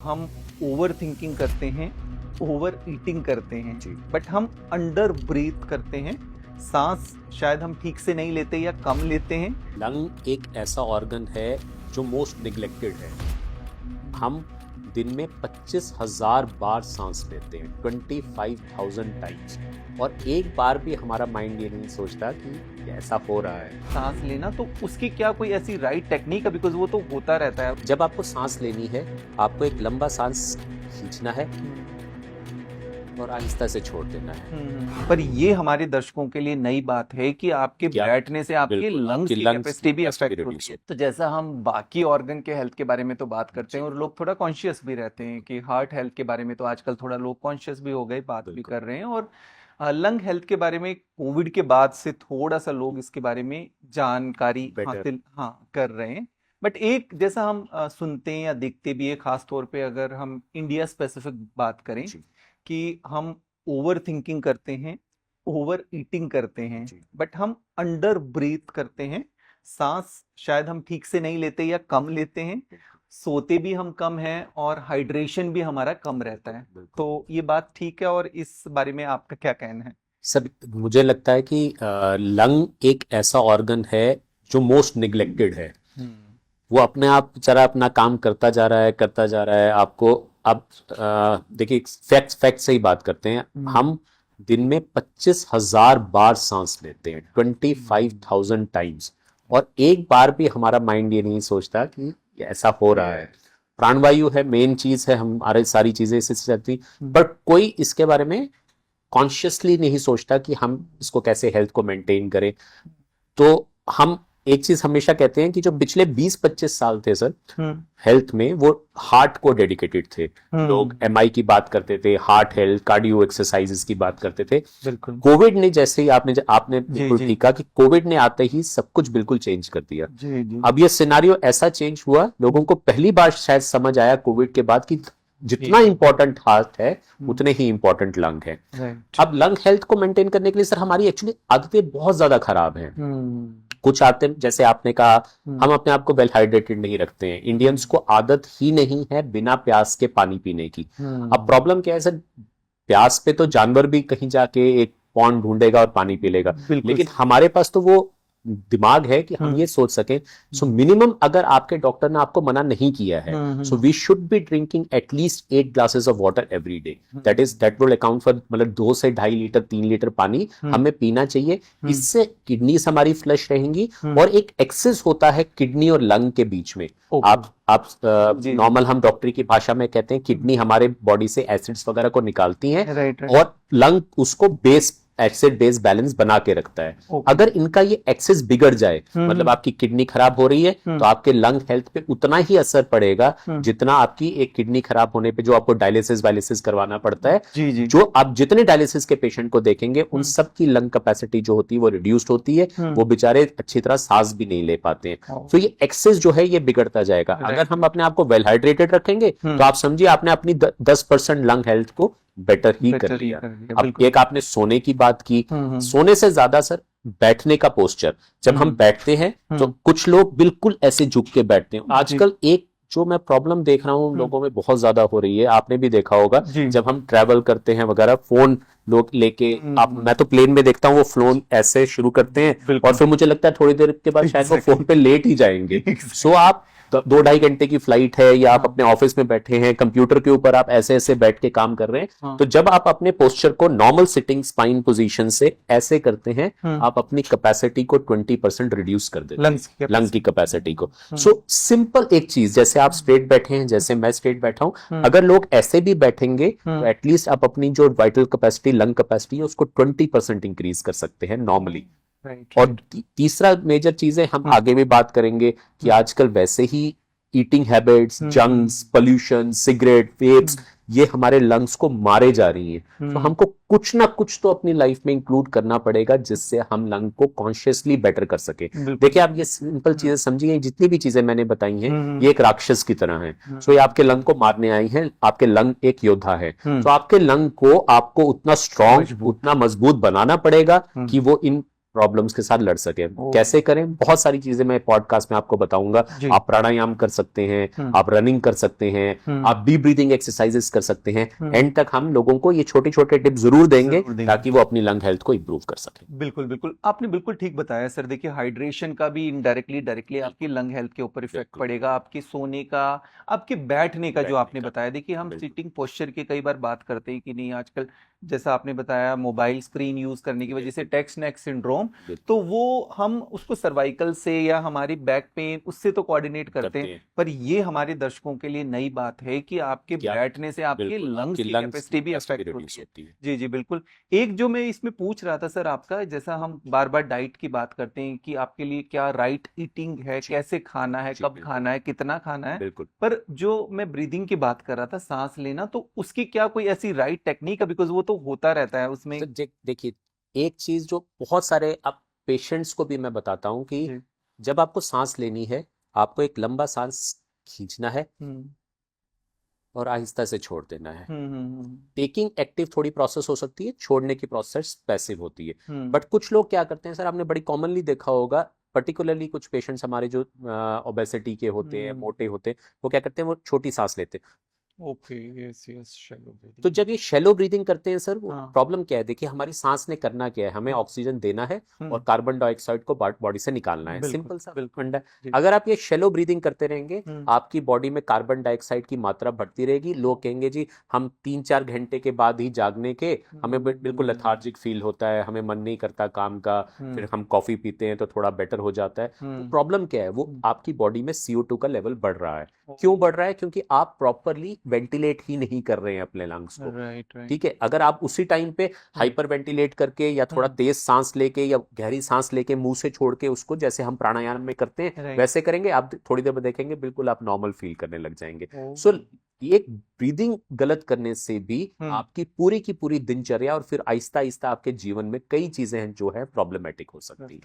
हम over thinking करते हैं, ओवर ईटिंग करते हैं जी। बट हम अंडर ब्रीथ करते हैं। सांस शायद हम ठीक से नहीं लेते या कम लेते हैं। लंग एक ऐसा ऑर्गन है जो मोस्ट निग्लेक्टेड है। हम दिन में 25,000 बार सांस लेते हैं, 25,000 टाइम्स, और एक बार भी हमारा माइंड ये नहीं सोचता कि ऐसा हो रहा है। सांस लेना तो उसकी क्या कोई ऐसी राइट टेक्निक है? बिकॉज वो तो होता रहता है। जब आपको सांस लेनी है, आपको एक लंबा सांस खींचना है और आहिस्ता से छोड़ देना है। पर ये हमारे दर्शकों के लिए नई बात है कि आपके क्या? बैठने से आपके बिल्कुल, लंग्स आपकी की lungs कैपेसिटी भी की अफेक्ट capacity होती reduce है। तो जैसा हम बाकी ऑर्गन के हेल्थ के बारे में तो बात करते हैं और लोग थोड़ा कॉन्शियस भी रहते हैं कि हार्ट हेल्थ के बारे में तो आजकल थोड़ा लोग कॉन्शियस भी हो गए, बात भी बिल्कुल। कर रहे हैं। और लंग हेल्थ के बारे में कोविड के बाद से थोड़ा सा लोग इसके बारे में जानकारी Better। हासिल कर रहे हैं। बट एक जैसा हम सुनते हैं या देखते भी है, खास तौर पे अगर हम इंडिया स्पेसिफिक बात करें, जी। कि हम ओवर थिंकिंग करते हैं, ओवर ईटिंग करते हैं जी। बट हम अंडर ब्रीथ करते हैं। सांस शायद हम ठीक से नहीं लेते या कम लेते हैं। सोते भी हम कम हैं और हाइड्रेशन भी हमारा कम रहता है। बिल्कुल। तो ये बात ठीक है और इस बारे में आपका क्या कहना है? सब मुझे लगता है कि लंग एक ऐसा ऑर्गन है जो मोस्ट निग्लेक्टेड है। वो अपने आप बेचारा अपना काम करता जा रहा है। आपको अब देखिए, फैक्ट से ही बात करते हैं। हम दिन में 25,000 बार सांस लेते हैं, 25,000 टाइम्स, और एक बार भी हमारा माइंड ये नहीं सोचता कि ऐसा हो रहा है। प्राणवायु है, मेन चीज है, हमारे सारी चीजें इससे चलती, बट कोई इसके बारे में कॉन्शियसली नहीं सोचता कि हम इसको कैसे हेल्थ को मेंटेन करें। तो हम एक चीज हमेशा कहते हैं कि जो पिछले 20-25 साल थे सर, हेल्थ में, वो हार्ट को डेडिकेटेड थे। लोग एमआई की बात करते थे, हार्ट हेल्थ, कार्डियो एक्सरसाइजेस की बात करते थे। बिल्कुल। कोविड ने, जैसे ही आपने बिल्कुल ठीक कहा कि कोविड ने आते ही सब कुछ बिल्कुल चेंज कर दिया। जी। अब ये सिनारियो ऐसा चेंज हुआ, लोगों को पहली बार शायद समझ आया कोविड के बाद कि जितना इंपॉर्टेंट हार्ट है उतने ही इंपॉर्टेंट लंग है। अब लंग हेल्थ को मेंटेन करने के लिए सर हमारी एक्चुअली आदतें बहुत ज्यादा खराब हैं। कुछ आदतें, जैसे आपने कहा, हम अपने आप को वेल हाइड्रेटेड नहीं रखते हैं। इंडियंस को आदत ही नहीं है बिना प्यास के पानी पीने की। अब प्रॉब्लम क्या है सर, प्यास पे तो जानवर भी कहीं जाके एक पॉन्ड ढूंढेगा और पानी पी लेगा, लेकिन हमारे पास तो वो दिमाग है कि हम ये सोच सकें। सो मिनिमम, अगर आपके डॉक्टर ने आपको मना नहीं किया है, so we should be drinking at least 8 glasses of water every day. That will account for, मतलब 2 से 2.5 लीटर 3 लीटर पानी हमें पीना चाहिए। इससे किडनीज हमारी फ्लश रहेंगी। और एक एक्सेस होता है किडनी और लंग के बीच में। आप नॉर्मल, हम डॉक्टरी की भाषा में कहते हैं, किडनी हमारे बॉडी से एसिड्स वगैरह को निकालती है, और लंग उसको एसिड बेस बैलेंस बना के रखता है। अगर इनका ये एक्सेस बिगड़ जाए, मतलब आपकी किडनी खराब हो रही है, तो आपके लंग हेल्थ पे उतना ही असर पड़ेगा जितना आपकी एक किडनी खराब होने पे जो आपको डायलिसिस करवाना पड़ता है। जो आप जितने डायलिसिस के पेशेंट को देखेंगे, उन सब की लंग कैपेसिटी जो होती है वो रिड्यूस्ड होती है। वो बेचारे अच्छी तरह सांस भी नहीं ले पाते हैं। तो ये एक्सेस जो है ये बिगड़ता जाएगा। अगर हम अपने आप को वेल हाइड्रेटेड रखेंगे, तो आप समझिए आपने अपनी 10% लंग हेल्थ को बेटर ही कर लिया। अब एक आपने सोने की बात की, सोने से ज्यादा सर बैठने का पोस्चर। जब हम बैठते हैं तो कुछ लोग बिल्कुल ऐसे झुक के बैठते हैं। आजकल एक जो मैं प्रॉब्लम देख रहा हूँ लोगों में बहुत ज्यादा हो रही है, आपने भी देखा होगा, जब हम ट्रैवल करते हैं वगैरह, फोन लोग लेके, मैं तो प्लेन में देखता हूँ वो फोन ऐसे शुरू करते हैं और फिर मुझे लगता है थोड़ी देर के बाद शायद वो फोन पे लेट ही जाएंगे। सो आप 2-2.5 घंटे की फ्लाइट है, या आप अपने ऑफिस में बैठे हैं, कंप्यूटर के ऊपर आप ऐसे ऐसे बैठ के काम कर रहे हैं, तो जब आप अपने पोस्चर को नॉर्मल सिटिंग स्पाइन पोजीशन से ऐसे करते हैं, आप अपनी कैपेसिटी को 20% रिड्यूस कर देते हैं, लंग की कैपेसिटी को। सो सिंपल एक चीज, जैसे आप स्ट्रेट बैठे हैं, जैसे मैं स्ट्रेट बैठा हूं, अगर लोग ऐसे भी बैठेंगे तो एटलीस्ट आप अपनी जो वाइटल कैपेसिटी, लंग कैपेसिटी है, उसको 20% इंक्रीज कर सकते हैं नॉर्मली। और तीसरा मेजर चीज है, हम आगे भी बात करेंगे कि आजकल वैसे ही eating habits, junks, pollution, cigarette, vapes, ये हमारे लंग्स को मारे जा रही हैं। तो हमको कुछ ना कुछ तो अपनी लाइफ में इंक्लूड करना पड़ेगा जिससे हम लंग को कॉन्शियसली बेटर कर सके। देखिए, आप ये सिंपल चीजें समझिए, जितनी भी चीजें मैंने बताई हैं ये एक राक्षस की तरह हैं। सो ये आपके लंग को मारने आई हैं। आपके लंग एक योद्धा है, तो आपके लंग को आपको उतना स्ट्रॉन्ग, उतना मजबूत बनाना पड़ेगा कि वो इन प्रॉब्लम्स के साथ लड़ सके। ओ। कैसे करें, बहुत सारी चीजें मैं पॉडकास्ट में आपको बताऊंगा। जी। आप प्राणायाम कर सकते हैं, आप रनिंग कर सकते हैं, आप डीप ब्रीदिंग एक्सरसाइजेस कर सकते हैं। एंड तक हम लोगों को ये छोटे छोटे टिप्स जरूर देंगे ताकि वो अपनी लंग हेल्थ को इंप्रूव कर सकें। बिल्कुल बिल्कुल, आपने बिल्कुल ठीक बताया सर। देखिए, हाइड्रेशन का भी इनडायरेक्टली डायरेक्टली आपकी लंग हेल्थ के ऊपर इफेक्ट बिल्कुल। पड़ेगा, आपके सोने का, आपके बैठने का जो बैठने आपने का। बताया। देखिए, हम बिल्कुल। सिटिंग पोस्चर की कई बार बात करते हैं कि नहीं, आजकल जैसा आपने बताया मोबाइल स्क्रीन यूज करने की वजह से टेक्स्ट नेक सिंड्रोम, बिल्कुल। तो वो हम उसको सर्वाइकल से या हमारी बैक पेन उससे तो कोऑर्डिनेट करते हैं, पर ये हमारे दर्शकों के लिए नई बात है कि आपके क्या- बैठने से आपके बिल्कुल, लंग्स आपकी की lungs कैपेसिटी भी capacity अफेक्ट reduce होती है। होती है। जी जी बिल्कुल। एक जो मैं इसमें पूछ रहा था सर आपका, जैसा हम बार बार डाइट की बात करते हैं कि आपके लिए क्या राइट ईटिंग है, जी। कैसे खाना है, जी, कब बिल्कुल। खाना है, कितना खाना है, बिल्कुल। पर जो मैं ब्रीदिंग की बात कर रहा था, सांस लेना, तो उसकी क्या कोई ऐसी राइट टेक्निक है? बिकॉज वो तो होता रहता है उसमें। तो देखिए, एक चीज जो बहुत सारे अब पेशेंट्स को भी मैं बताता हूँ कि जी। जब आपको सांस लेनी है, आपको एक लंबा सांस खींचना है हम्म और आहिस्ता से छोड़ देना है। हम्म टेकिंग एक्टिव थोड़ी प्रोसेस हो सकती है, छोड़ने की प्रोसेस पैसिव होती है। हम्म बट कुछ लोग क्या करते हैं सर, आपने बड़ी कॉमनली देखा होगा, पर्टिकुलरली कुछ पेशेंट्स हमारे जो ओबेसिटी के होते हैं, मोटे होते हैं, वो क्या करते हैं, वो छोटी सांस लेते हैं। ओके, यस यस, शैलो तो ब्रीदिंग। जब ये शैलो ब्रीदिंग करते हैं सर, वो हाँ। प्रॉब्लम क्या है, देखिए हमारी सांस ने करना क्या है, हमें ऑक्सीजन देना है और हम्म कार्बन डाइऑक्साइड को बॉडी से निकालना है। बिल्कुल सिंपल सा बिल्कुल। फंडा है। जी। अगर आप ये शैलो ब्रीदिंग करते रहेंगे, हम्म आपकी बॉडी में कार्बन डाइऑक्साइड की मात्रा बढ़ती रहेगी। लोग कहेंगे जी हम 3-4 घंटे के बाद ही जागने के हमें बिल्कुल लेथार्जिक फील होता है, हमें मन नहीं करता काम का, फिर हम कॉफी पीते हैं तो थोड़ा बेटर हो जाता है। तो प्रॉब्लम क्या है, वो आपकी बॉडी में CO2 का लेवल बढ़ रहा है। क्यों बढ़ रहा है? क्योंकि आप प्रॉपरली वेंटिलेट ही नहीं कर रहे हैं अपने लंग्स को। Right right. ठीक है, अगर आप उसी टाइम पे हाइपर वेंटिलेट करके या थोड़ा तेज सांस लेके या गहरी सांस लेके मुंह से छोड़ के उसको, जैसे हम प्राणायाम में करते हैं राइट। वैसे करेंगे, आप थोड़ी देर में देखेंगे बिल्कुल आप नॉर्मल फील करने लग जाएंगे। ओ। सो ये ब्रीदिंग गलत करने से भी आपकी पूरी की पूरी दिनचर्या और फिर आहिस्ता आहिस्ता आपके जीवन में कई चीजें हैं जो है प्रॉब्लमेटिक हो सकती है।